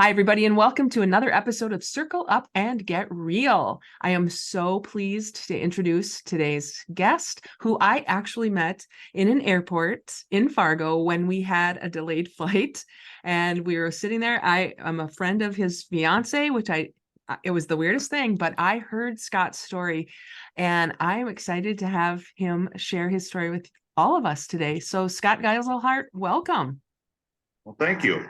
Hi, everybody, and welcome to another episode of Circle Up and Get Real. I am so pleased to introduce today's guest, who I actually met in an airport in Fargo when we had a delayed flight, and we were sitting there. I am a friend of his fiance, it was the weirdest thing, but I heard Scott's story, and I am excited to have him share his story with all of us today. So, Scott Geiselhart, welcome. Well, thank you.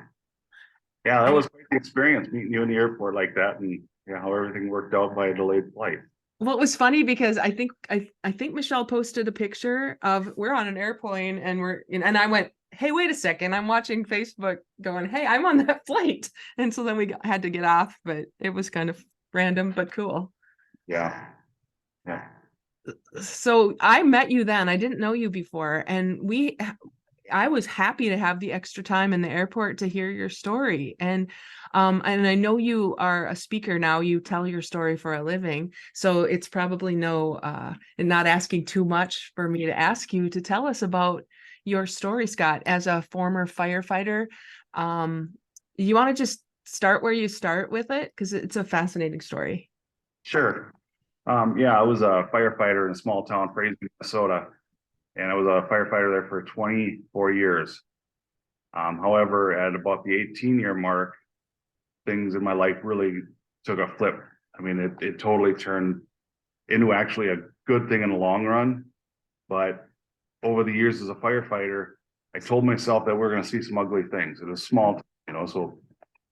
Yeah, that was quite the experience meeting you in the airport like that, and how everything worked out by a delayed flight. Well, it was funny because I think Michelle posted a picture of we're on an airplane and I went, hey, wait a second, I'm watching Facebook going, hey, I'm on that flight. And so then had to get off, but it was kind of random but cool. Yeah. Yeah. So I met you then. I didn't know you before, and I was happy to have the extra time in the airport to hear your story. And I know you are a speaker now. You tell your story for a living. So it's probably not asking too much for me to ask you to tell us about your story, Scott, as a former firefighter. You want to just start where you start with it? Because it's a fascinating story. Sure. Yeah, I was a firefighter in a small town, Fraser, Minnesota, and I was a firefighter there for 24 years. However, at about the 18-year mark, things in my life really took a flip. I mean, it totally turned into actually a good thing in the long run. But over the years as a firefighter, I told myself that we're going to see some ugly things. It was small, so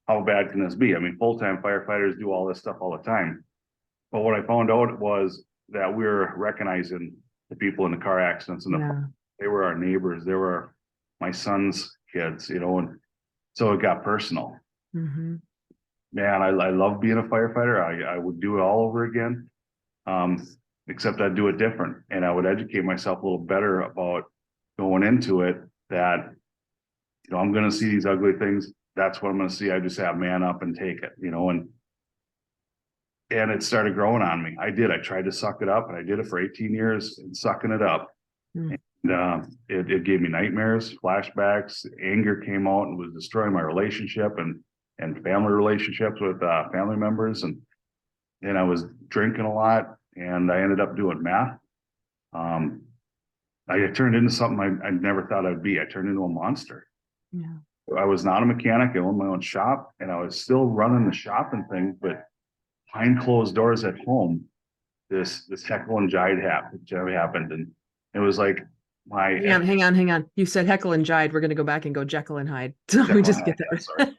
how bad can this be? I mean, full-time firefighters do all this stuff all the time. But what I found out was that we were recognizing the people in the car accidents and they were our neighbors. They were my son's kids, and so it got personal. Mm-hmm. Man, I love being a firefighter. I would do it all over again. Except I'd do it different, and I would educate myself a little better about going into it that, I'm going to see these ugly things. That's what I'm going to see. I just have man up and take it, and it started growing on me. I did. I tried to suck it up, and I did it for 18 years and sucking it up. Mm. And it gave me nightmares, flashbacks, anger came out and was destroying my relationship and family relationships with family members. And I was drinking a lot, and I ended up doing meth. I turned into something I never thought I'd be. I turned into a monster. Yeah. I was not a mechanic. I owned my own shop, and I was still running the shop and things, but behind closed doors at home, this heckle and jive happened, and it was like my Hang on. You said Heckle and Jide. We're going to go back and go Jekyll and Hyde. So we just get that. Sorry.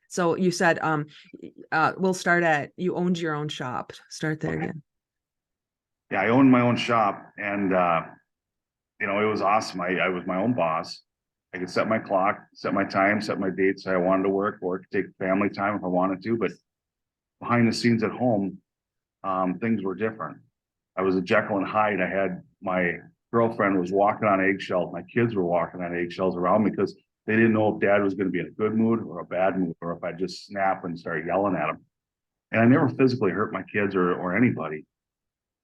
So you said, we'll start at you owned your own shop. Start there again. Yeah, I owned my own shop, and it was awesome. I was my own boss. I could set my clock, set my time, set my dates I wanted to work, or I could take family time if I wanted to. But behind the scenes at home, things were different. I was a Jekyll and Hyde. I had my girlfriend was walking on eggshells. My kids were walking on eggshells around me because they didn't know if dad was going to be in a good mood or a bad mood, or if I just snap and start yelling at them. And I never physically hurt my kids or anybody,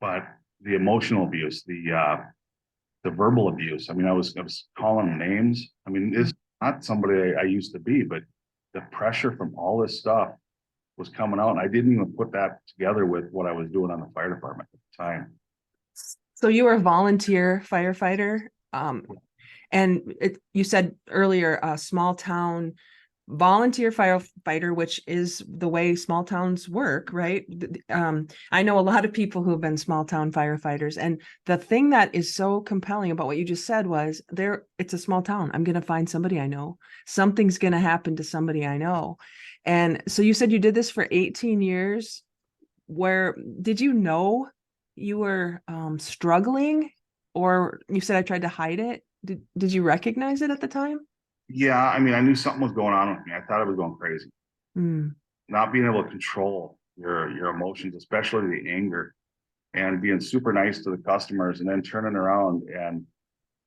but the emotional abuse, the verbal abuse. I mean, I was calling them names. I mean, it's not somebody I used to be, but the pressure from all this stuff was coming out, and I didn't even put that together with what I was doing on the fire department at the time. So you were a volunteer firefighter, and you said earlier, a small town volunteer firefighter, which is the way small towns work, right? I know a lot of people who have been small town firefighters, and the thing that is so compelling about what you just said was it's a small town. I'm going to find somebody I know. Something's going to happen to somebody I know. And so you said you did this for 18 years. Where did you know you were struggling, or you said I tried to hide it? Did you recognize it at the time? Yeah, I mean, I knew something was going on with me. I thought I was going crazy. Mm. Not being able to control your emotions, especially the anger, and being super nice to the customers, and then turning around and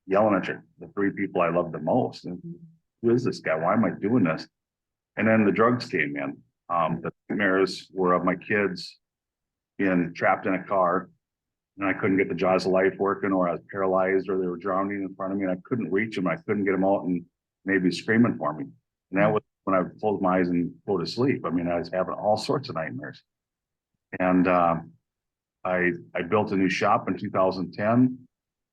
yelling at the three people I love the most. And who is this guy? Why am I doing this? And then the drugs came in. The nightmares were of my kids being trapped in a car, and I couldn't get the jaws of life working, or I was paralyzed, or they were drowning in front of me, and I couldn't reach them. I couldn't get them out, and maybe screaming for me. And that was when I would close my eyes and go to sleep. I mean, I was having all sorts of nightmares. And I built a new shop in 2010.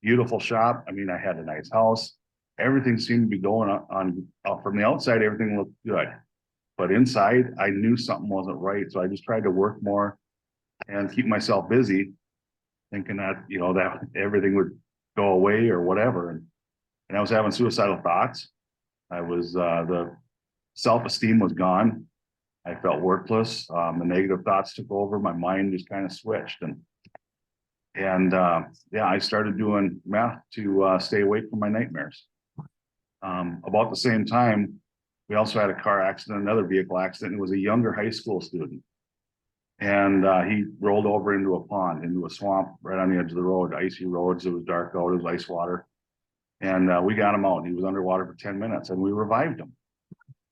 Beautiful shop. I mean, I had a nice house. Everything seemed to be going on from the outside, everything looked good. But inside, I knew something wasn't right. So I just tried to work more and keep myself busy, thinking that, you know, that everything would go away or whatever. And I was having suicidal thoughts. I was, the self-esteem was gone. I felt worthless. The negative thoughts took over. My mind just kind of switched. Yeah, I started doing meth to stay awake from my nightmares. About the same time, we also had a car accident, another vehicle accident. It was a younger high school student. And he rolled over into a pond, into a swamp right on the edge of the road, icy roads. It was dark out, it was ice water. And we got him out. He was underwater for 10 minutes and we revived him.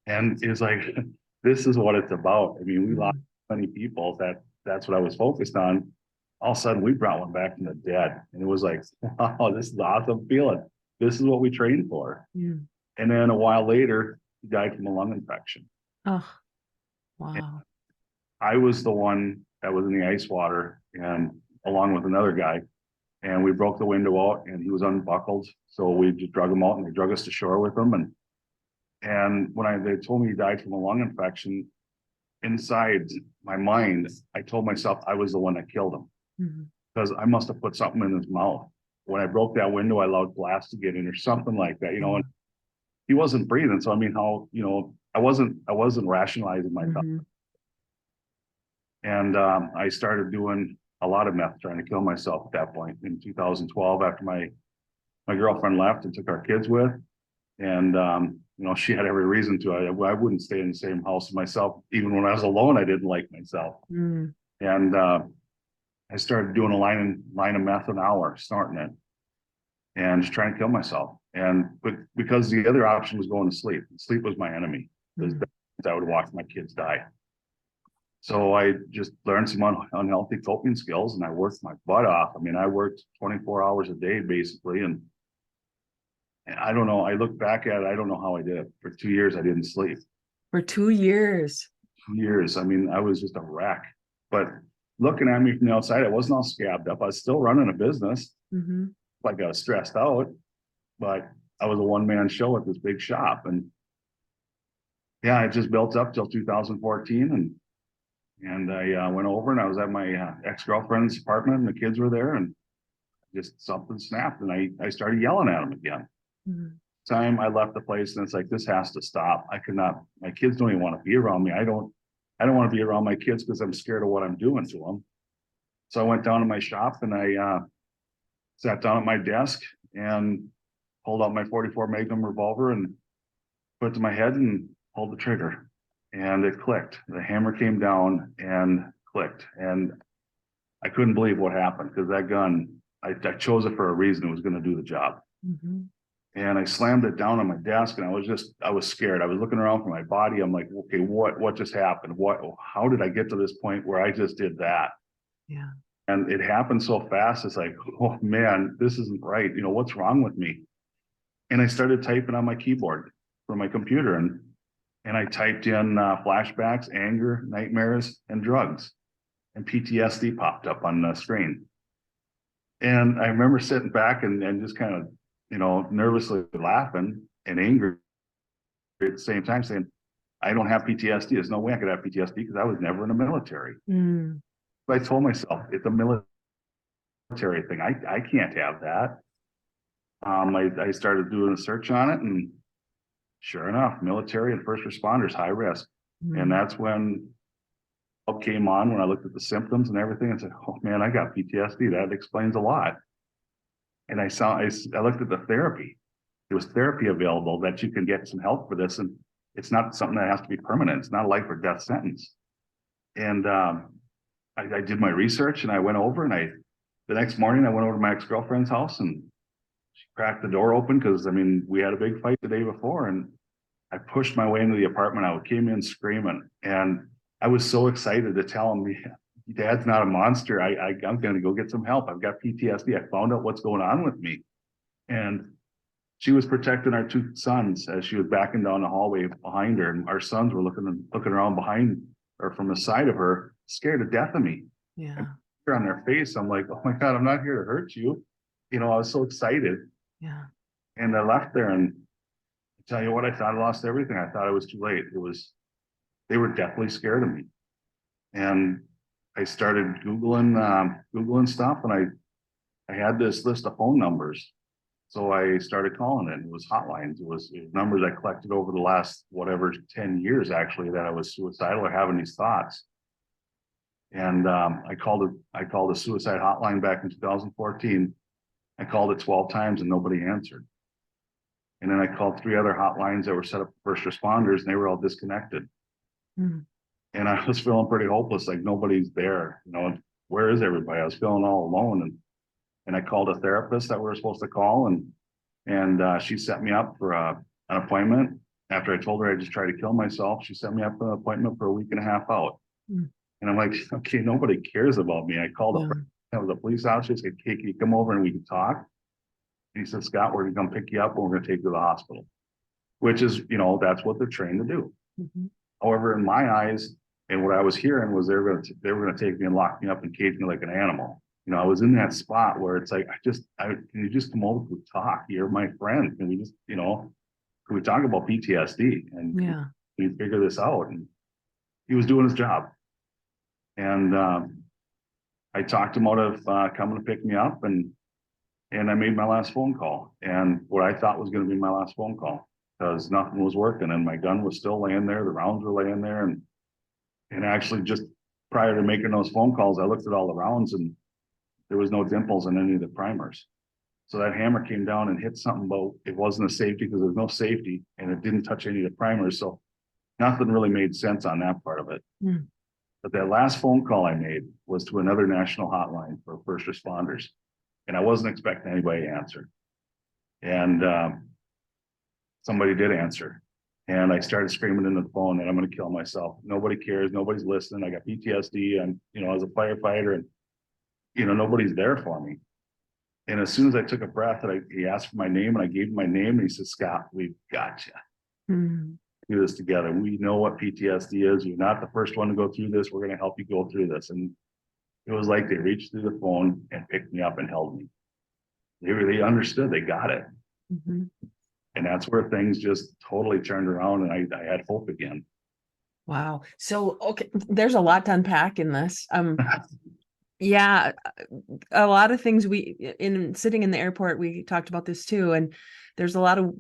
And it's like, this is what it's about. I mean, we lost many people that's what I was focused on. All of a sudden we brought one back from the dead. And it was like, wow, this is an awesome feeling. This is what we trained for. Yeah. And then a while later, he died from a lung infection. Oh, And wow. I was the one that was in the ice water and along with another guy. And we broke the window out and he was unbuckled. So we just drug him out and they drug us to shore with him. And when they told me he died from a lung infection, inside my mind, I told myself I was the one that killed him because I must have put something in his mouth. When I broke that window, I allowed glass to get in or something like that, you know, and he wasn't breathing. So, I mean, how, you know, I wasn't rationalizing my thoughts. And I started doing a lot of meth, trying to kill myself at that point in 2012 after my girlfriend left and took our kids with. And, you know, she had every reason to. I wouldn't stay in the same house as myself. Even when I was alone, I didn't like myself. And I started doing a line of meth an hour, snorting it, and just trying to kill myself. But because the other option was going to sleep. Sleep was my enemy. Because I would watch my kids die. So I just learned some unhealthy coping skills and I worked my butt off. I mean, I worked 24 hours a day basically. And I don't know, I look back at it, I don't know how I did it. For 2 years, I didn't sleep. For 2 years. 2 years. I mean, I was just a wreck. But looking at me from the outside, I wasn't all scabbed up. I was still running a business. Like I was stressed out, but I was a one-man show at this big shop. And yeah, it just built up till 2014. And I went over and I was at my ex-girlfriend's apartment and the kids were there and just something snapped and I started yelling at them again. Time I left the place and it's like, this has to stop. I could not, my kids don't even want to be around me. I don't want to be around my kids because I'm scared of what I'm doing to them. So I went down to my shop and I sat down at my desk and pulled out my 44 Magnum revolver and put it to my head and pulled the trigger. And it clicked. The hammer came down and clicked. And I couldn't believe what happened because that gun, I chose it for a reason. It was going to do the job. And I slammed it down on my desk and I was scared. I was looking around for my body. I'm like, okay, what just happened? How did I get to this point where I just did that? Yeah. And it happened so fast. It's like, oh man, this isn't right. You know, what's wrong with me? And I started typing on my keyboard from my computer and I typed in flashbacks, anger, nightmares, and drugs. And PTSD popped up on the screen. And I remember sitting back and just kind of, you know, nervously laughing and angry at the same time saying, I don't have PTSD. There's no way I could have PTSD because I was never in the military. But I told myself, it's a military thing. I can't have that. I started doing a search on it and sure enough, military and first responders, high risk. And that's when help came on when I looked at the symptoms and everything and said, oh man, I got PTSD. That explains a lot. And I looked at the therapy. There was therapy available that you can get some help for this. And it's not something that has to be permanent. It's not a life or death sentence. And I did my research and I went over and the next morning I went over to my ex-girlfriend's house and she cracked the door open because I mean, we had a big fight the day before and I pushed my way into the apartment. I came in screaming and I was so excited to tell him, Dad's not a monster. I'm going to go get some help. I've got PTSD. I found out what's going on with me. And She was protecting our two sons as she was backing down the hallway behind her, and our sons were looking around behind or from the side of her, scared to death of me. Yeah. And on their face, I'm like, oh my God, I'm not here to hurt you. You know, I was so excited. Yeah. And I left there, and I tell you what, I thought I lost everything. I thought it was too late. They were definitely scared of me. And I started Googling stuff, and I had this list of phone numbers. So I started calling it. It was hotlines. It was numbers I collected over the last, whatever, 10 years, actually, that I was suicidal or having these thoughts. And I called a suicide hotline back in 2014. I called it 12 times and nobody answered. And then I called 3 other hotlines that were set up for first responders, and they were all disconnected. Mm. And I was feeling pretty hopeless, like nobody's there. You know, where is everybody? I was feeling all alone. And I called a therapist that we were supposed to call, and she set me up for an appointment. After I told her I just tried to kill myself, she set me up for an appointment for a week and a half out. Mm. And I'm like, okay, nobody cares about me. I called Yeah. I was a police officer. He said, hey, can you come over and we can talk? And he said, Scott, we're gonna come pick you up and we're gonna take you to the hospital, which is, you know, that's what they're trained to do. Mhm. However, in my eyes, and what I was hearing was they were gonna take me and lock me up and cage me like an animal. You know, I was in that spot where it's like, can you just come over and talk? You're my friend. Can we just, you know, can we talk about PTSD and Yeah. can we figure this out? And he was doing his job. And I talked him out of coming to pick me up, and I made my last phone call, and what I thought was going to be my last phone call, because nothing was working, and my gun was still laying there, the rounds were laying there, and actually just prior to making those phone calls, I looked at all the rounds, and there was no dimples in any of the primers. So that hammer came down and hit something about it wasn't a safety because there's no safety, and it didn't touch any of the primers, so nothing really made sense on that part of it. Mm. But that last phone call I made was to another national hotline for first responders. And I wasn't expecting anybody to answer. And somebody did answer. And I started screaming into the phone that I'm going to kill myself. Nobody cares. Nobody's listening. I got PTSD. And, you know, as a firefighter, and, you know, nobody's there for me. And as soon as I took a breath, he asked for my name, and I gave him my name. And he said, Scott, we've got you. Mm. Do this together. We know what PTSD is. You're not the first one to go through this. We're going to help you go through this. And it was like they reached through the phone and picked me up and held me. They understood. They got it. Mm-hmm. And that's where things just totally turned around, and I had hope again. Wow. So, okay, there's a lot to unpack in this. Yeah, a lot of things in sitting in the airport, we talked about this too. And there's a lot of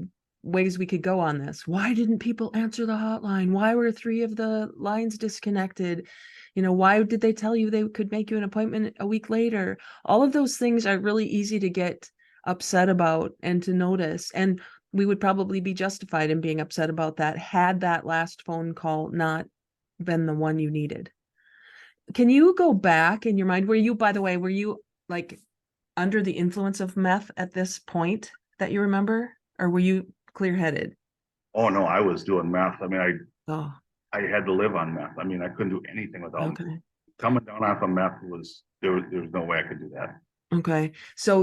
ways we could go on this. Why didn't people answer the hotline? Why were 3 of the lines disconnected? You know, why did they tell you they could make you an appointment a week later? All of those things are really easy to get upset about and to notice. And we would probably be justified in being upset about that had that last phone call not been the one you needed. Can you go back in your mind? By the way, were you like under the influence of meth at this point that you remember? Or were you clear-headed? Oh no, I was doing meth. I mean, Oh, I had to live on meth. I mean, I couldn't do anything without meth. okay. Coming down off of meth there was no way I could do that. Okay. So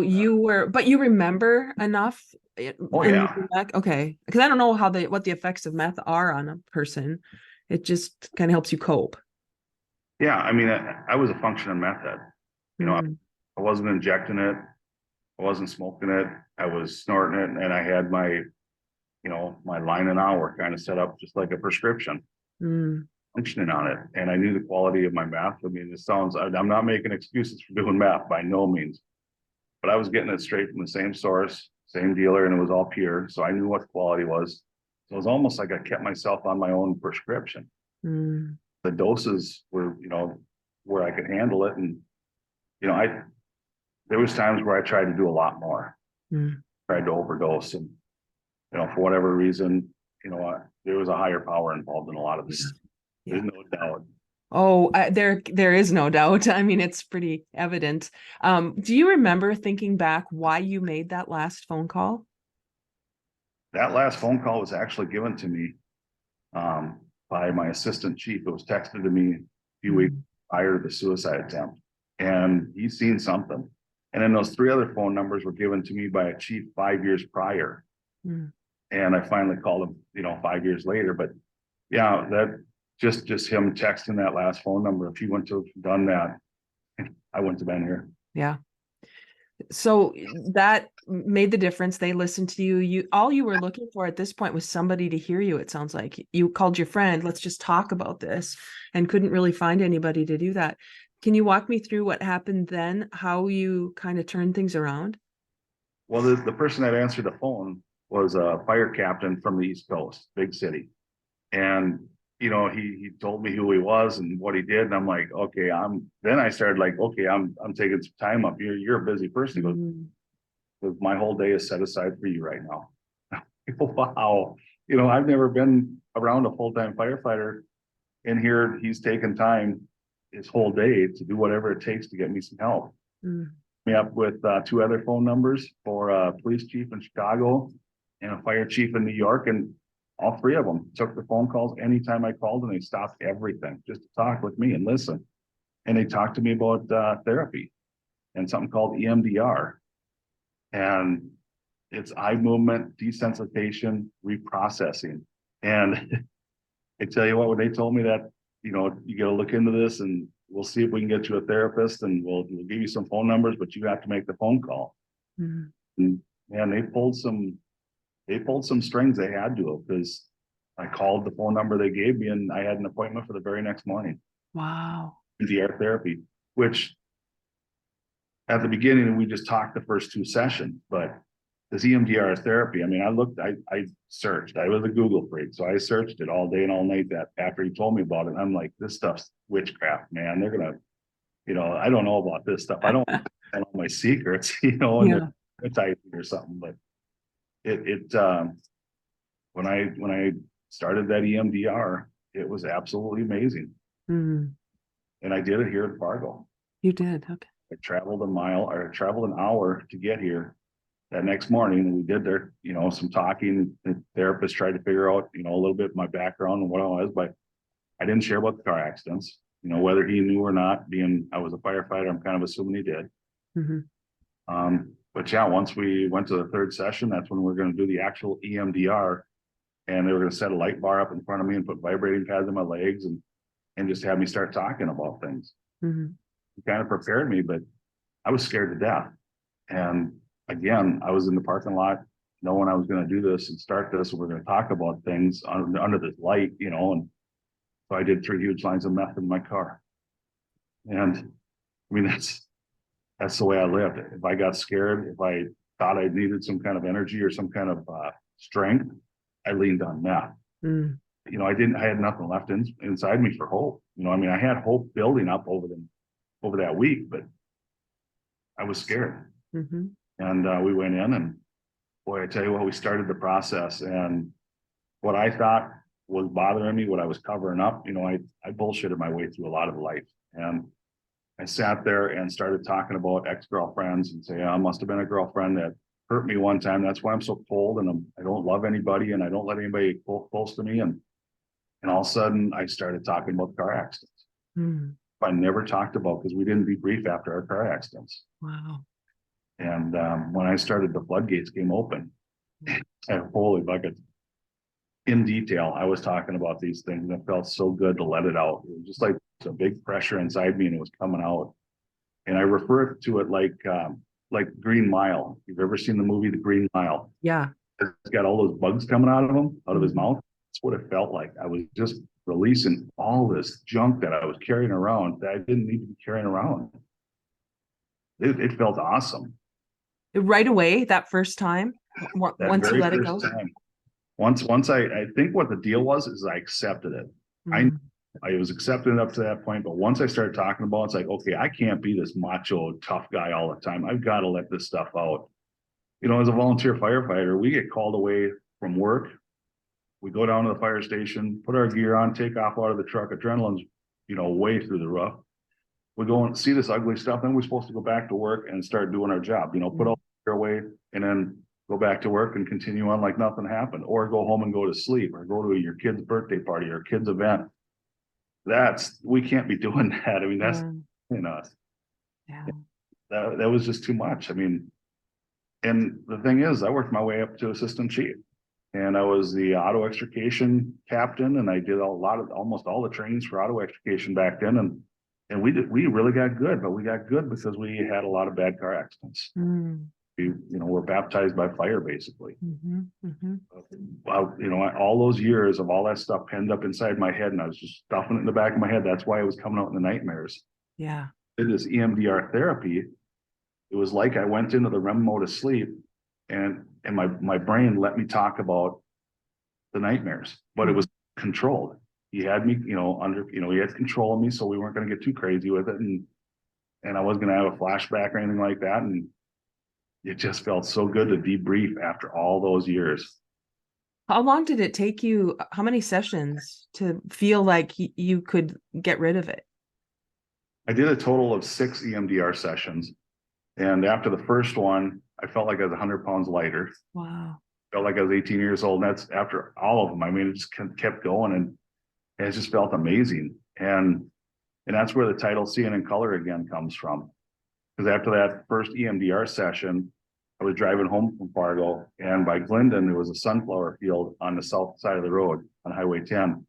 but you remember enough Oh in yeah. looking back? Okay. Because I don't know what the effects of meth are on a person. It just kind of helps you cope. Yeah. I mean, I was a functioning meth head. You know, Mm. I wasn't injecting it. I wasn't smoking it. I was snorting it, and I had my, you know, my line an hour kind of set up just like a prescription, Mm. functioning on it. And I knew the quality of my meth. I mean, I'm not making excuses for doing meth by no means, but I was getting it straight from the same source, same dealer, and it was all pure. So I knew what quality was. So it was almost like I kept myself on my own prescription. Mm. The doses were, you know, where I could handle it. And, you know, there was times where I tried to do a lot more, Mm. tried to overdose. And, you know, for whatever reason, you know what, there was a higher power involved in a lot of this. Yeah. There's no doubt. Oh, there is no doubt. I mean, it's pretty evident. Do you remember thinking back why you made that last phone call? That last phone call was actually given to me by my assistant chief. It was texted to me a few weeks prior to the suicide attempt, and he's seen something. And then those 3 other phone numbers were given to me by a chief 5 years prior. Mm. And I finally called him, 5 years later. But yeah, that just him texting that last phone number. If he went to have done that, I wouldn't have been here. Yeah. So that made the difference. They listened to you. All you were looking for at this point was somebody to hear you. It sounds like you called your friend, let's just talk about this, and couldn't really find anybody to do that. Can you walk me through what happened then, how you kind of turned things around? Well, the person that answered the phone was a fire captain from the East Coast, big city. And, he told me who he was and what he did. And I'm like, okay, then I started like, okay, I'm taking some time up. You're a busy person. He goes, Mm. my whole day is set aside for you right now. Wow. I've never been around a full-time firefighter, and here he's taken time his whole day to do whatever it takes to get me some help. Mm. Me up with two other phone numbers for a police chief in Chicago and a fire chief in New York. And all three of them took the phone calls anytime I called, and they stopped everything just to talk with me and listen. And they talked to me about therapy and something called EMDR. And it's eye movement desensitization reprocessing. And I tell you what, when they told me that, you got to look into this, and we'll see if we can get you a therapist, and we'll give you some phone numbers, but you have to make the phone call. Mm. And man, they pulled some strings they had to, because I called the phone number they gave me, and I had an appointment for the very next morning. Wow. EMDR therapy, which at the beginning we just talked the first two sessions, but this EMDR therapy, I mean, I searched, I was a Google freak. So I searched it all day and all night that after he told me about it. I'm like, this stuff's witchcraft, man. They're going to, I don't know about this stuff. I don't know my secrets, and Yeah. they're typing or something, but when I started that EMDR, it was absolutely amazing. Mm. And I did it here in Fargo. You did. Okay. I traveled an hour to get here that next morning, and we did there, some talking. The therapist tried to figure out, a little bit of my background and what I was, but I didn't share about the car accidents, whether he knew or not. Being I was a firefighter, I'm kind of assuming he did. Mm-hmm. But yeah, once we went to the third session, that's when we're going to do the actual EMDR, and they were going to set a light bar up in front of me and put vibrating pads in my legs, and just have me start talking about things. Mm-hmm. It kind of prepared me, but I was scared to death. And again, I was in the parking lot knowing I was going to do this and start this, and we're going to talk about things under this light, and so I did 3 huge lines of meth in my car. And I mean, that's the way I lived. If I got scared, if I thought I needed some kind of energy or some kind of strength, I leaned on meth. Mm. I had nothing left inside me for hope. I mean, I had hope building up over that week, but I was scared. Mm-hmm. And we went in, and boy, I tell you what, we started the process, and what I thought was bothering me, what I was covering up, I bullshitted my way through a lot of life. And I sat there and started talking about ex-girlfriends and say, I must have been a girlfriend that hurt me one time. That's why I'm so cold, and I don't love anybody, and I don't let anybody close to me. And all of a sudden I started talking about car accidents. Mm. I never talked about, because we didn't debrief after our car accidents. Wow. And when I started, the floodgates came open. And holy buckets, in detail, I was talking about these things, and it felt so good to let it out. It was just like a big pressure inside me, and it was coming out. And I refer to it like Green Mile. You've ever seen the movie The Green Mile? Yeah. It's got all those bugs coming out of him, out of his Mm-hmm. mouth. That's what it felt like. I was just releasing all this junk that I was carrying around that I didn't need to be carrying around. It felt awesome. Right away, that first time, That once you very let it first go. time. Once I think what the deal was is I accepted it. Mm. I was accepting it up to that point, but once I started talking about it, it's like, okay, I can't be this macho tough guy all the time. I've got to let this stuff out. As a volunteer firefighter, we get called away from work. We go down to the fire station, put our gear on, take off out of the truck. Adrenaline's, way through the roof. We go and see this ugly stuff. Then we're supposed to go back to work and start doing our job, put all the gear away, and then go back to work and continue on like nothing happened, or go home and go to sleep, or go to your kid's birthday party or kid's event. We can't be doing that. I mean, that's, Yeah. you know, Yeah. that was just too much. I mean, And the thing is, I worked my way up to assistant chief. And I was the auto extrication captain, and I did almost all the trainings for auto extrication back then. And we really got good, but we got good because we had a lot of bad car accidents. Mm. We, were baptized by fire, basically. Mhm, mhm. Well, all those years of all that stuff penned up inside my head, and I was just stuffing it in the back of my head. That's why it was coming out in the nightmares. Yeah. Did this EMDR therapy. It was like I went into the REM mode of sleep, and my brain let me talk about the nightmares, but it was controlled. He had me, he had control of me, so we weren't going to get too crazy with it, and I wasn't going to have a flashback or anything like that. And it just felt so good to debrief after all those years. How long did it take you? How many sessions to feel like you could get rid of it? I did a total of 6 EMDR sessions, and after the first one, I felt like I was 100 pounds lighter. Wow. Felt like I was 18 years old. And that's after all of them. I mean, it just kept going, and it just felt amazing. And that's where the title Seeing in Color Again comes from. Because after that first EMDR session, I was driving home from Fargo, and by Glendon, there was a sunflower field on the south side of the road on Highway 10.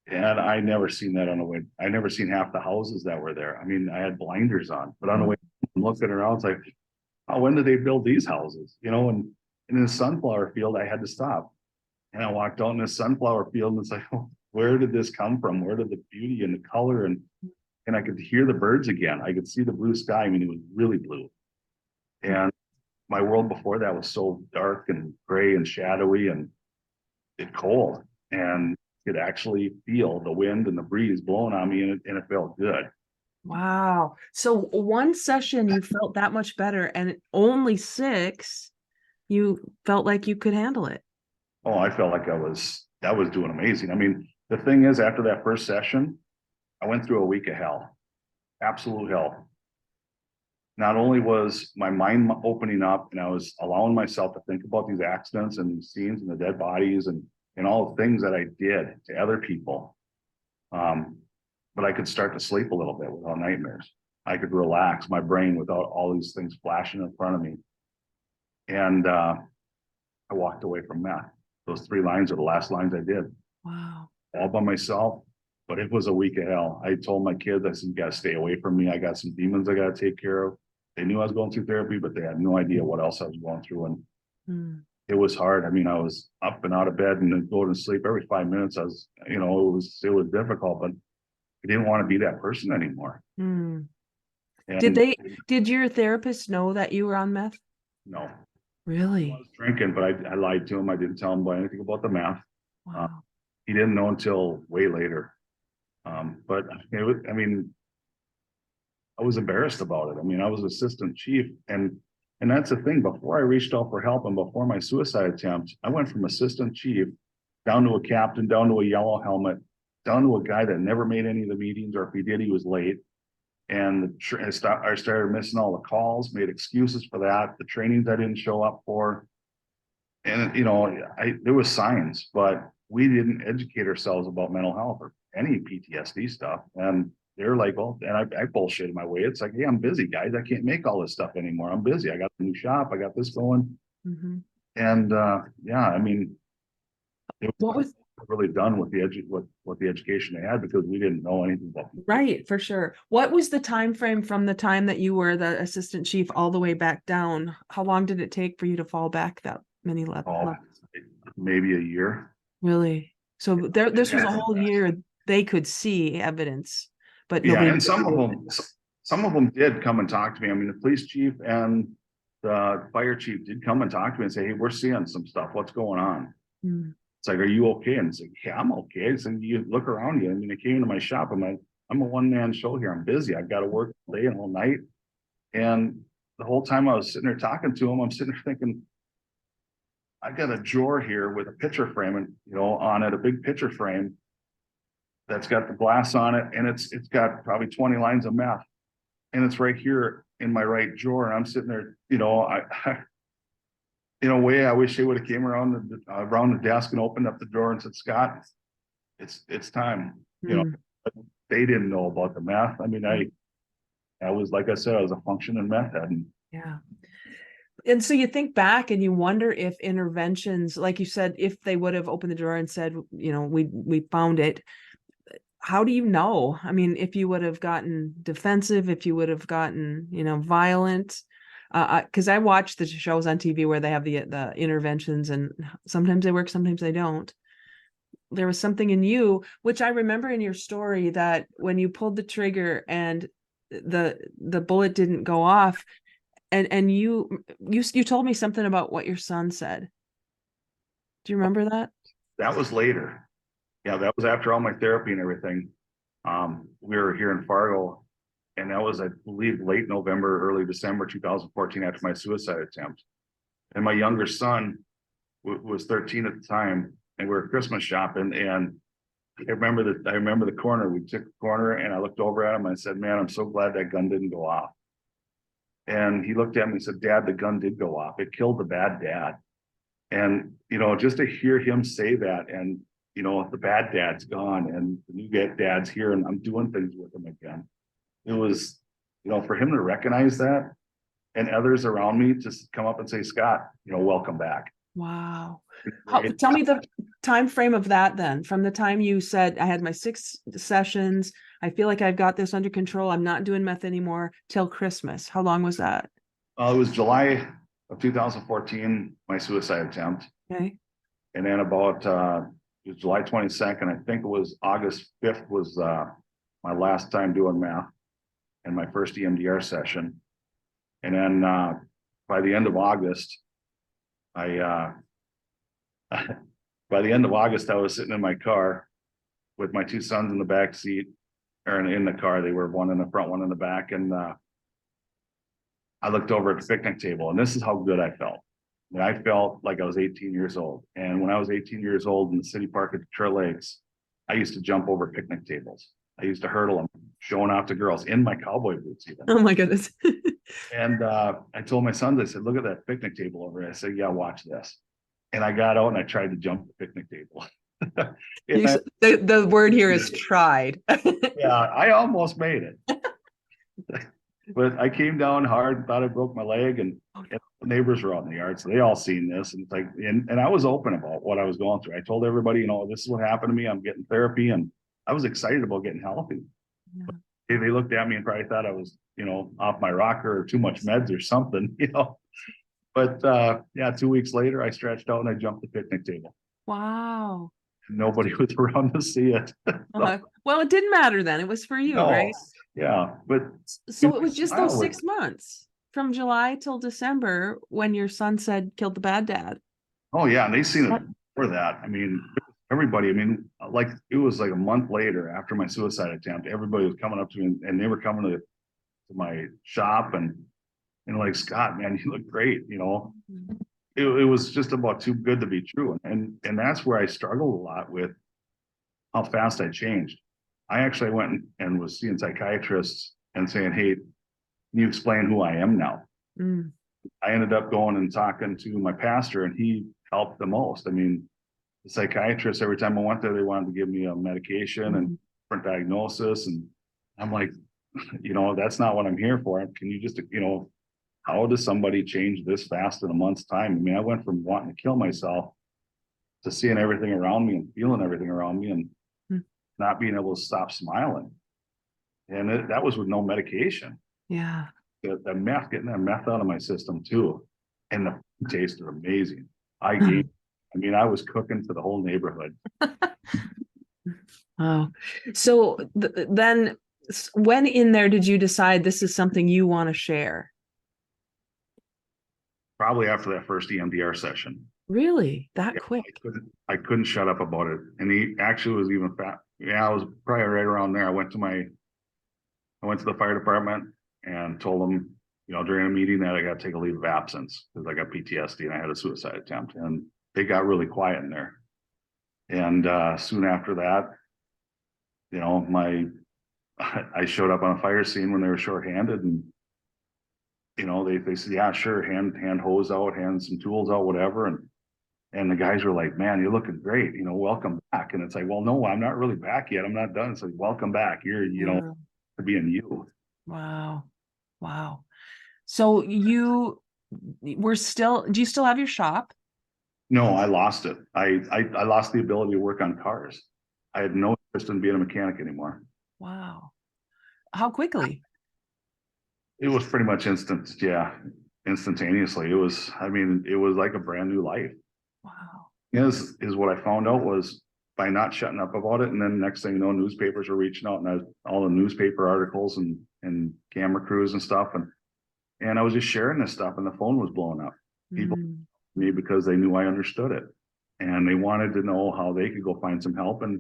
And I never seen that on the way. I never seen half the houses that were there. I mean, I had blinders on, but on the way, I'm looking around, it's like, oh, when did they build these houses? And in the sunflower field, I had to stop. And I walked out in this sunflower field, and it's like, oh, where did this come from? Where did the beauty and the color and I could hear the birds again. I could see the blue sky. I mean, it was really blue. And my world before that was so dark and gray and shadowy and cold. And could actually feel the wind and the breeze blowing on me, and it felt good. Wow. So one session you felt that much better, and only 6, you felt like you could handle it. Oh, I felt like I was doing amazing. I mean, the thing is, after that first session, I went through a week of hell, absolute hell. Not only was my mind opening up, and I was allowing myself to think about these accidents and these scenes and the dead bodies and all the things that I did to other people. But I could start to sleep a little bit without nightmares. I could relax my brain without all these things flashing in front of me. And I walked away from that. Those 3 lines are the last lines I did. Wow. All by myself, but it was a week of hell. I told my kids, I said, you got to stay away from me. I got some demons I got to take care of. They knew I was going through therapy, but they had no idea what else I was going through. And it was hard. I mean, I was up and out of bed and then going to sleep every 5 minutes. I was, it was difficult, but I didn't want to be that person anymore. Mm. And did your therapist know that you were on meth? no. Really? I was drinking, but I lied to him. I didn't tell him anything about the meth. Wow. He didn't know until way later. But it was, I mean, I was embarrassed about it. I mean, I was assistant chief, and that's the thing. Before I reached out for help and before my suicide attempt, I went from assistant chief down to a captain, down to a yellow helmet, down to a guy that never made any of the meetings, or if he did, he was late. And I started missing all the calls, made excuses for that. The trainings I didn't show up for. And, there was signs, but we didn't educate ourselves about mental health or any PTSD stuff. And they're like, well, and I bullshitted my way. It's like, hey, I'm busy, guys. I can't make all this stuff anymore. I'm busy. I got a new shop. I got this going. And yeah, I mean, it was really done with the education they had, because we didn't know anything about it. Right, for sure. What was the time frame from the time that you were the assistant chief all the way back down? How long did it take for you to fall back that many levels? Maybe a year. Really? So this was a whole year they could see evidence, but yeah, nobody. and some of them did come and talk to me. I mean, the police chief and the fire chief did come and talk to me and say, hey, we're seeing some stuff. What's going on? It's like, are you okay? And it's like, yeah, I'm okay. So you look around you. I mean, I came into my shop. I'm a one-man show here. I'm busy. I've got to work all day and all night. And the whole time I was sitting there talking to him, I'm sitting there thinking, I got a drawer here with a picture frame and, on it, a big picture frame that's got the glass on it. And it's got probably 20 lines of meth. And it's right here in my right drawer. And I'm sitting there, in a way, I wish they would have came around the desk and opened up the drawer and said, Scott, it's time. But they didn't know about the meth. I mean, I was, like I said, I was a functioning meth head. Yeah. And so you think back and you wonder if interventions, like you said, if they would have opened the drawer and said, we found it, how do you know? I mean, if you would have gotten defensive, if you would have gotten, violent, because I watch the shows on TV where they have the interventions, and sometimes they work, sometimes they don't. There was something in you, which I remember in your story, that when you pulled the trigger and the bullet didn't go off, and you told me something about what your son said. Do you remember that? That was later. Yeah, that was after all my therapy and everything. We were here in Fargo, and that was, I believe, late November, early December 2014, after my suicide attempt. And my younger son was 13 at the time, and we were Christmas shopping. And I remember the corner. We took the corner, and I looked over at him. And I said, "Man, I'm so glad that gun didn't go off." And he looked at me and said, "Dad, the gun did go off. It killed the bad dad." And just to hear him say that, and the bad dad's gone and the new dad's here, and I'm doing things with him again. It was, for him to recognize that, and others around me to come up and say, "Scott, welcome back." Wow. Tell me the time frame of that then, from the time you said, "I had my 6 sessions. I feel like I've got this under control. I'm not doing meth anymore," till Christmas. How long was that? It was July of 2014, my suicide attempt. Okay. And then about it was July 22nd, I think it was August 5th was my last time doing math and my first EMDR session. And then by the end of August, I by the end of August, I was sitting in my car with my 2 sons in the back seat, or in the car. They were one in the front, one in the back. And I looked over at the picnic table, and this is how good I felt. And I felt like I was 18 years old. And when I was 18 years old in the city park at Detroit Lakes, I used to jump over picnic tables. I used to hurdle them, showing off to girls in my cowboy boots even. Oh my goodness. And I told my sons, I said, "Look at that picnic table over there." I said, "Yeah, watch this." And I got out and I tried to jump the picnic table. The word here is tried. Yeah, I almost made it. But I came down hard and thought I broke my leg, and the neighbors were out in the yard, so they all seen this. And it's like, and I was open about what I was going through. I told everybody, this is what happened to me. I'm getting therapy, and I was excited about getting healthy. Yeah. They looked at me and probably thought I was, off my rocker or too much meds or something, But yeah, 2 weeks later, I stretched out and I jumped the picnic table. Wow. Nobody was around to see it. Well, it didn't matter then. It was for you, No, right? yeah, but So it was just those 6 months from July till December when your son said, "Killed the bad dad." oh yeah, and they seen it for that. I mean, everybody. I mean, like it was like a month later after my suicide attempt. Everybody was coming up to me, and they were coming to my shop, and like, "Scott, man, you look great." It was just about too good to be true, and that's where I struggled a lot with how fast I changed. I actually went and was seeing psychiatrists and saying, "Hey, can you explain who I am now?" Mm. I ended up going and talking to my pastor, and he helped the most. I mean, the psychiatrist, every time I went there, they wanted to give me a medication and different diagnosis. And I'm like, that's not what I'm here for. Can you just, how does somebody change this fast in a month's time? I mean, I went from wanting to kill myself to seeing everything around me and feeling everything around me and not being able to stop smiling. And that was with no medication. Yeah. The meth, getting that meth out of my system too. And the taste are amazing. I was cooking for the whole neighborhood. Oh, so then when in there did you decide this is something you want to share? Probably after that first EMDR session. Really? That quick? I couldn't shut up about it. And he actually was even fat. Yeah, I was probably right around there. I went to the fire department and told them, during a meeting that I got to take a leave of absence because I got PTSD and I had a suicide attempt. And they got really quiet in there. And soon after that, I showed up on a fire scene when they were shorthanded, and they said, "Yeah, sure, hand hose out, hand some tools out, whatever." And the guys were like, "Man, you're looking great, welcome back." And it's like, "Well, no, I'm not really back yet. I'm not done." It's like, "Welcome back. You're, to being you." Wow. Wow. So you we're still, do you still have your shop? No, I lost it. I lost the ability to work on cars. I had no interest in being a mechanic anymore. Wow. How quickly? It was pretty much instant, yeah, instantaneously. It was, I mean, it was like a brand new life. Wow. Is what I found out was by not shutting up about it, and then next thing you know, newspapers were reaching out, and all the newspaper articles and camera crews and stuff, and I was just sharing this stuff, and the phone was blowing up. People Mm, me because they knew I understood it, and they wanted to know how they could go find some help. And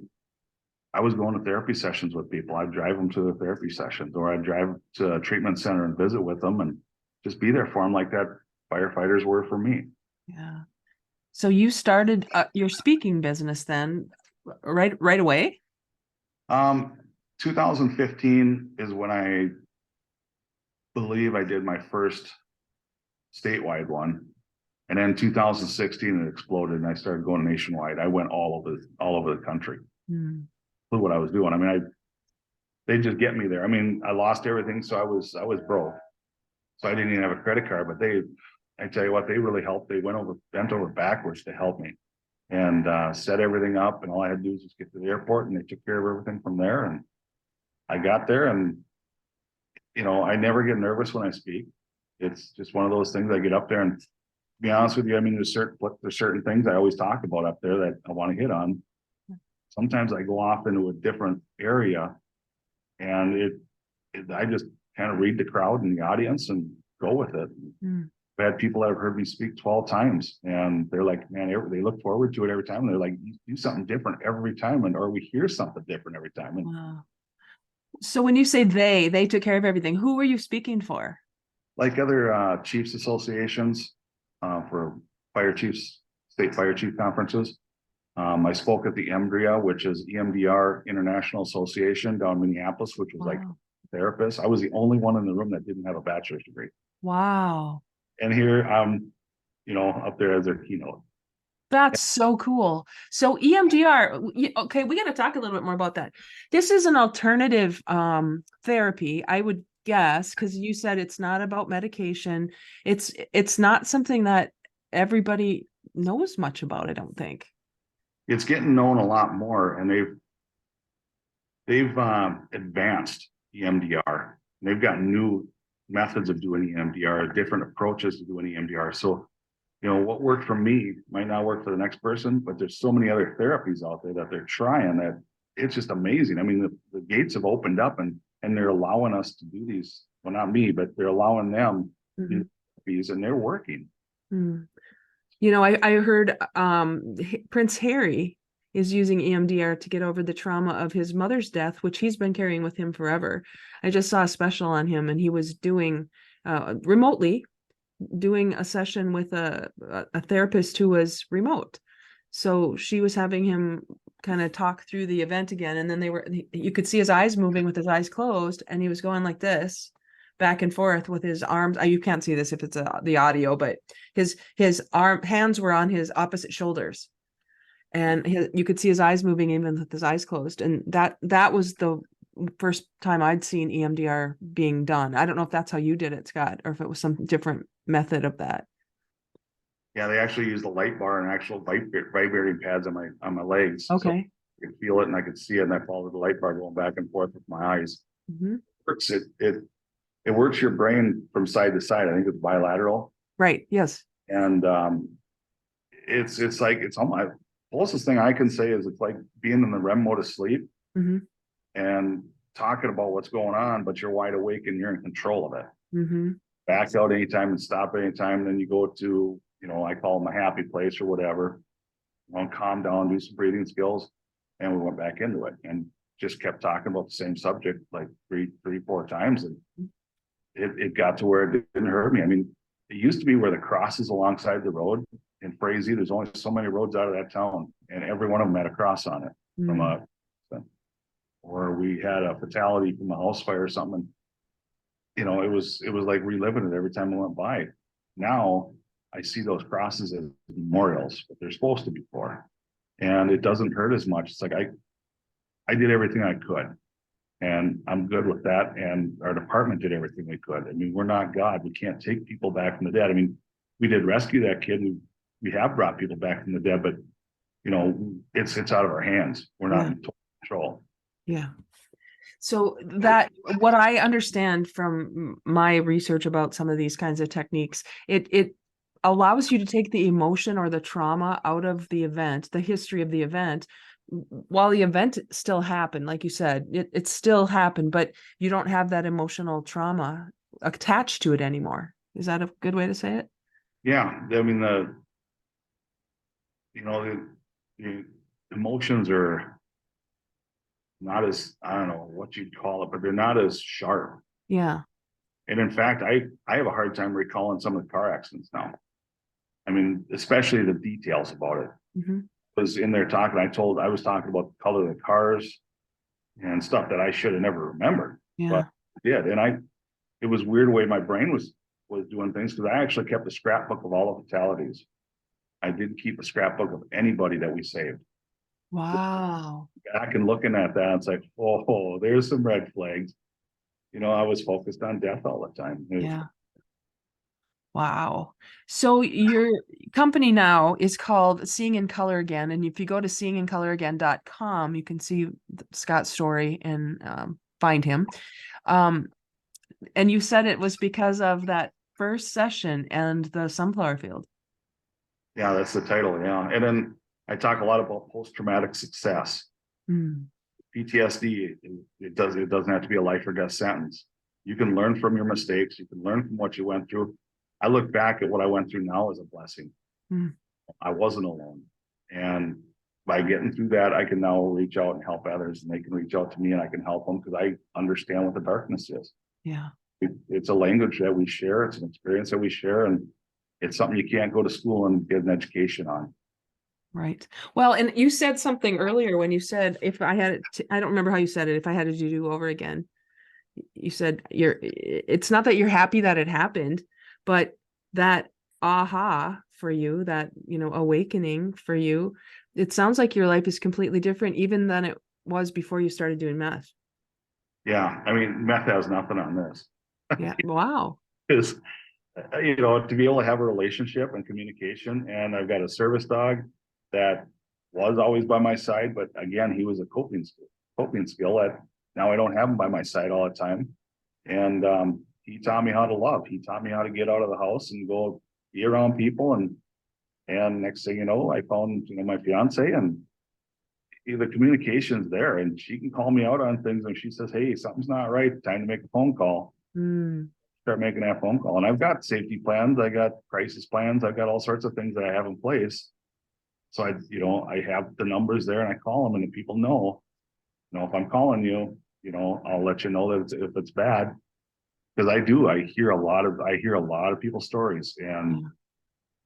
I was going to therapy sessions with people. I'd drive them to the therapy sessions, or I'd drive to a treatment center and visit with them, and just be there for them like that firefighters were for me. yeah. So you started your speaking business then right away? Um, 2015 is when I believe I did my first statewide one. And then 2016 it exploded and I started going nationwide. I went all over the country. Mm, Knew what I was doing. I mean, they just get me there. I mean, I lost everything, so I was broke. So I didn't even have a credit card, but I tell you what, they really helped. They bent over backwards to help me and set everything up. And all I had to do was just get to the airport and they took care of everything from there. And I got there and, you know, I never get nervous when I speak. It's just one of those things. I get up there and to be honest with you, I mean, there's certain things I always talk about up there that I want to hit on. Sometimes I go off into a different area and I just kind of read the crowd and the audience and go with it. mm, I've had people that have heard me speak 12 times and they're like, man, they look forward to it every time. They're like, you do something different every time, or we hear something different every time. And wow. So when you say they took care of everything, who were you speaking for? like other chiefs associations for fire chiefs, state fire chief conferences. I spoke at the EMDRIA, which is EMDR International Association down in Minneapolis, which was like Wow. therapists. I was the only one in the room that didn't have a bachelor's degree. Wow. And here I'm, you know, up there as their keynote. That's so cool. So EMDR, okay, we got to talk a little bit more about that. This is an alternative therapy, I would guess, because you said it's not about medication. It's not something that everybody knows much about, I don't think. It's getting known a lot more, and they've advanced EMDR. They've got new methods of doing EMDR, different approaches to doing EMDR. So, you know, what worked for me might not work for the next person, but there's so many other therapies out there that they're trying that it's just amazing. I mean, the gates have opened up and they're allowing us to do these. Well, not me, but they're allowing them to do these, and they're working. Mm-hmm. You know, I heard Prince Harry is using EMDR to get over the trauma of his mother's death, which he's been carrying with him forever. I just saw a special on him, and he was doing remotely doing a session with a therapist who was remote. So she was having him kind of talk through the event again, and then you could see his eyes moving with his eyes closed, and he was going like this back and forth with his arms. You can't see this if it's the audio, but his hands were on his opposite shoulders, and you could see his eyes moving even with his eyes closed. And that was the first time I'd seen EMDR being done. I don't know if that's how you did it, Scott, or if it was some different method of that. Yeah, they actually use the light bar and actual vibrating pads on my legs. So Okay. I could feel it and I could see it, and I followed the light bar going back and forth with my eyes. Mm-hmm. Works it works your brain from side to side. I think it's bilateral. Right. Yes. And it's like it's almost closest thing I can say is it's like being in the REM mode of sleep Mm-hmm. and talking about what's going on, but you're wide awake and you're in control of it. Mm-hmm. Back out anytime and stop anytime. And then you go to, you know, I call them a happy place or whatever. Calm down, do some breathing skills. And we went back into it and just kept talking about the same subject like three, 4 times. And it got to where it didn't hurt me. I mean, it used to be where the cross is alongside the road in Frazee. There's only so many roads out of that town, and every one of them had a cross on it from a, or we had a fatality from a house fire or something. You know, it was like reliving it every time I went by. Now I see those crosses as memorials, but they're supposed to be for, and it doesn't hurt as much. It's like I did everything I could. And I'm good with that. And our department did everything we could. I mean, we're not God. We can't take people back from the dead. I mean, we did rescue that kid. We have brought people back from the dead, but it's out of our hands. We're not Yeah. in total control. Yeah. So that what I understand from my research about some of these kinds of techniques, it allows you to take the emotion or the trauma out of the event, the history of the event, while the event still happened, like you said, it still happened, but you don't have that emotional trauma attached to it anymore. Is that a good way to say it? Yeah. I mean, the emotions are not as, I don't know what you'd call it, but they're not as sharp. Yeah. And in fact, I have a hard time recalling some of the car accidents now. I mean, especially the details about it. Mm-hmm. I was in there talking, I was talking about the color of the cars and stuff that I should have never remembered. Yeah. But I did. And it was weird the way my brain was doing things, because I actually kept a scrapbook of all the fatalities. I didn't keep a scrapbook of anybody that we saved. Wow. Back and looking at that, it's like, oh, there's some red flags. I was focused on death all the time. Yeah. Wow. So your company now is called Seeing in Color Again. And if you go to seeingincoloragain.com, you can see Scott's story and find him. And you said it was because of that first session and the sunflower field. Yeah, that's the title. Yeah. And then I talk a lot about post-traumatic success. Mm. PTSD, it doesn't have to be a life or death sentence. You can learn from your mistakes. You can learn from what you went through. I look back at what I went through now as a blessing. Mm. I wasn't alone. And by getting through that, I can now reach out and help others, and they can reach out to me and I can help them, because I understand what the darkness is. Yeah. It's a language that we share. It's an experience that we share. And it's something you can't go to school and get an education on. Right. Well, and you said something earlier when you said, if I had it, I don't remember how you said it, if I had it to do over again, you said it's not that you're happy that it happened, but that aha for you, that, awakening for you, it sounds like your life is completely different even than it was before you started doing meth. Yeah. I mean, meth has nothing on this. Yeah. Wow. Is to be able to have a relationship and communication. And I've got a service dog that was always by my side, but again, he was a coping skill that now I don't have him by my side all the time. And he taught me how to love. He taught me how to get out of the house and go be around people. And next thing you know, I found my fiance, and the communication's there, and she can call me out on things. And she says, "Hey, something's not right. Time to make a phone call." Mm. Start making that phone call. And I've got safety plans, I got crisis plans, I've got all sorts of things that I have in place. So I have the numbers there, and I call them, and the people know, if I'm calling you, I'll let you know that if it's bad, because I hear a lot of people's stories, and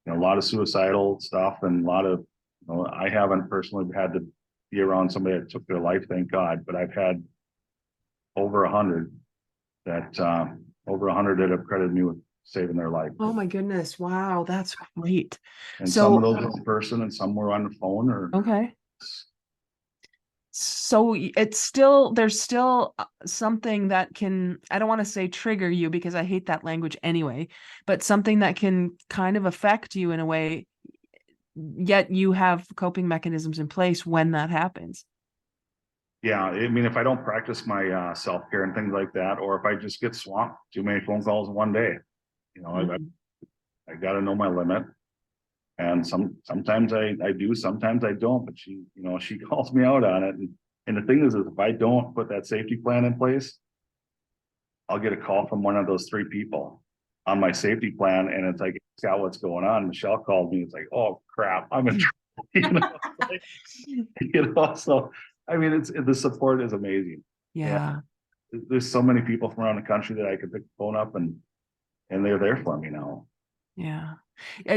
a lot of suicidal stuff, and a lot of, I haven't personally had to be around somebody that took their life, thank God, but I've had over 100 that have credited me with saving their life. Oh my goodness. Wow. That's great. And some So, of those were in person, and some were on the phone, or okay. So there's still something that can, I don't want to say trigger you because I hate that language anyway, but something that can kind of affect you in a way, yet you have coping mechanisms in place when that happens. yeah, I mean, if I don't practice my self-care and things like that, or if I just get swamped, too many phone calls in one day, Mhm. I got to know my limit. And sometimes I do, sometimes I don't, but she calls me out on it. And the thing is if I don't put that safety plan in place, I'll get a call from one of those three people on my safety plan. And it's like, Scott, what's going on? Michelle called me. It's like, oh crap, I'm in trouble. So I mean, the support is amazing. And Yeah. there's so many people from around the country that I could pick the phone up, and they're there for me now. Yeah.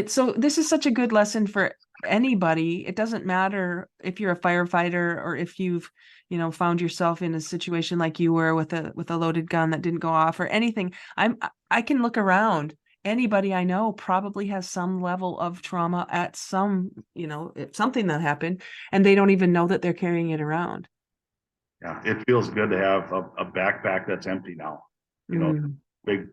So this is such a good lesson for anybody. It doesn't matter if you're a firefighter or if you've, found yourself in a situation like you were with a loaded gun that didn't go off or anything. I can look around. Anybody I know probably has some level of trauma at something that happened, and they don't even know that they're carrying it around. Yeah, it feels good to have a backpack that's empty now. You know, Mm, big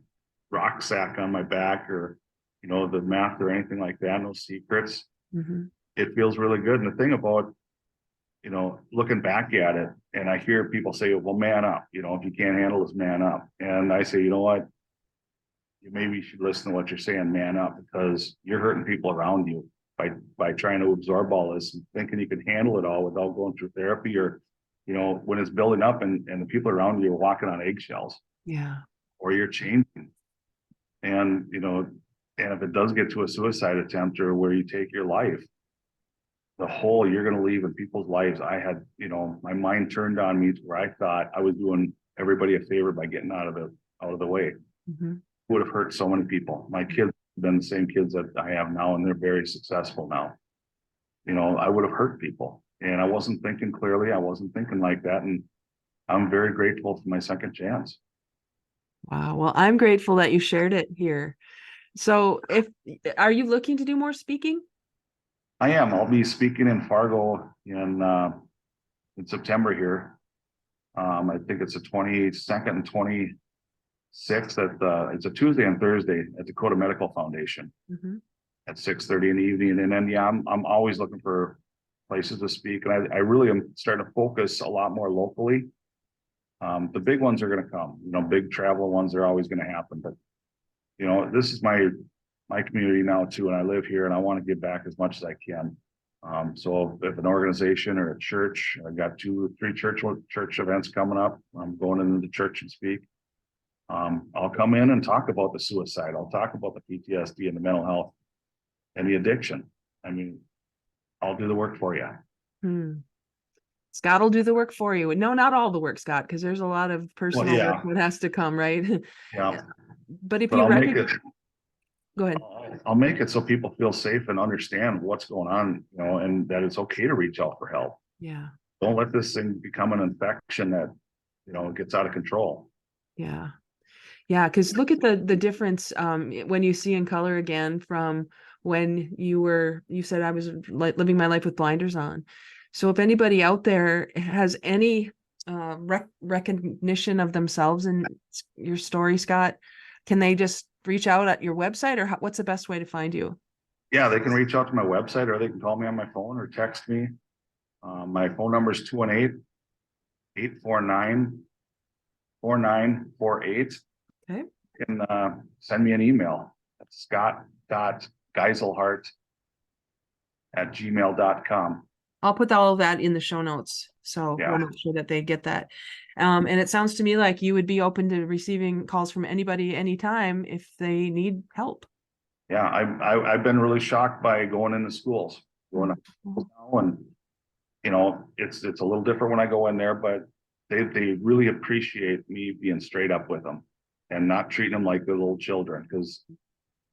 rock sack on my back or, the math or anything like that, no secrets. mhm. It feels really good. And the thing about, looking back at it, and I hear people say, well, man up, if you can't handle this, man up. And I say, you know what? You maybe should listen to what you're saying, man up, because you're hurting people around you by trying to absorb all this and thinking you can handle it all without going through therapy or, when it's building up and the people around you are walking on eggshells Yeah. or you're changing. And, and if it does get to a suicide attempt or where you take your life, the hole you're going to leave in people's lives. I had, my mind turned on me to where I thought I was doing everybody a favor by getting out of the way. Mhm. Would have hurt so many people. My kids have been the same kids that I have now, and they're very successful now. I would have hurt people, and I wasn't thinking clearly. I wasn't thinking like that, and I'm very grateful for my second chance. Wow. Well, I'm grateful that you shared it here. So are you looking to do more speaking? I am. I'll be speaking in Fargo in September here. I think it's the 22nd and 26th it's a Tuesday and Thursday at Dakota Medical Foundation Mhm. at 6:30 in the evening. And then, yeah, I'm always looking for places to speak. And I really am starting to focus a lot more locally. The big ones are going to come, big travel ones are always going to happen. But, this is my community now too. And I live here and I want to give back as much as I can. So if an organization or a church, I've got 2-3 church events coming up. I'm going into the church and speak. I'll come in and talk about the suicide. I'll talk about the PTSD and the mental health and the addiction. I mean, I'll do the work for you. Hmm. Scott will do the work for you. No, not all the work, Scott, because there's a lot of Well, personal work yeah, that has to come, right? yeah, But if but you I'll make recognize, it. go ahead. I'll make it so people feel safe and understand what's going on, and that it's okay to reach out for help. Yeah. Don't let this thing become an infection that, gets out of control. Yeah. Yeah, because look at the difference when you see in color again from when you said I was living my life with blinders on. So if anybody out there has any recognition of themselves in your story, Scott, can they just reach out at your website or what's the best way to find you? Yeah, they can reach out to my website or they can call me on my phone or text me. My phone number is 218-849-4948. Okay. You can send me an email at scott.geiselhart@gmail.com. I'll put all of that in the show notes. So we'll Yeah. make sure that they get that. And it sounds to me like you would be open to receiving calls from anybody anytime if they need help. Yeah. I've been really shocked by going into schools, going to schools now, and it's a little different when I go in there, but they really appreciate me being straight up with them and not treating them like they're little children, because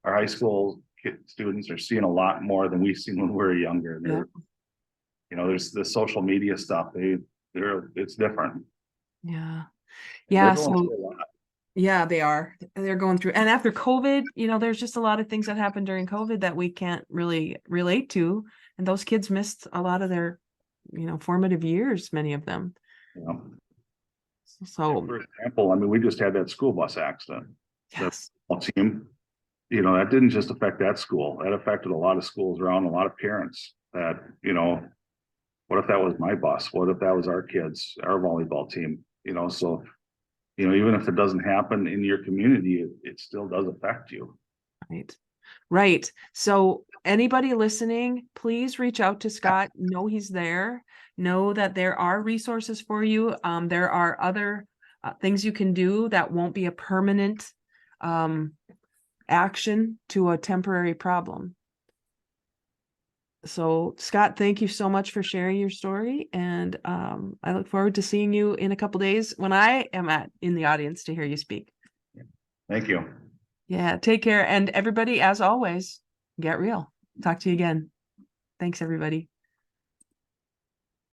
our high school students are seeing a lot more than we've seen when we were younger. And Yeah. there's the social media stuff. It's different. Yeah. They're Yeah. going So through a lot. yeah, they are. They're going through. And after COVID, there's just a lot of things that happened during COVID that we can't really relate to. And those kids missed a lot of their, formative years, many of them. You know? So For example, I mean, we just had that school bus accident. The yes. team, that didn't just affect that school. That affected a lot of schools around, a lot of parents that, what if that was my bus? What if that was our kids, our volleyball team? So, even if it doesn't happen in your community, it still does affect you. Right. Right. So anybody listening, please reach out to Scott. Know he's there. Know that there are resources for you. There are other things you can do that won't be a permanent action to a temporary problem. So Scott, thank you so much for sharing your story. And I look forward to seeing you in a couple days when I am in the audience to hear you speak. Thank you. Yeah, take care. And everybody, as always, get real. Talk to you again. Thanks, everybody.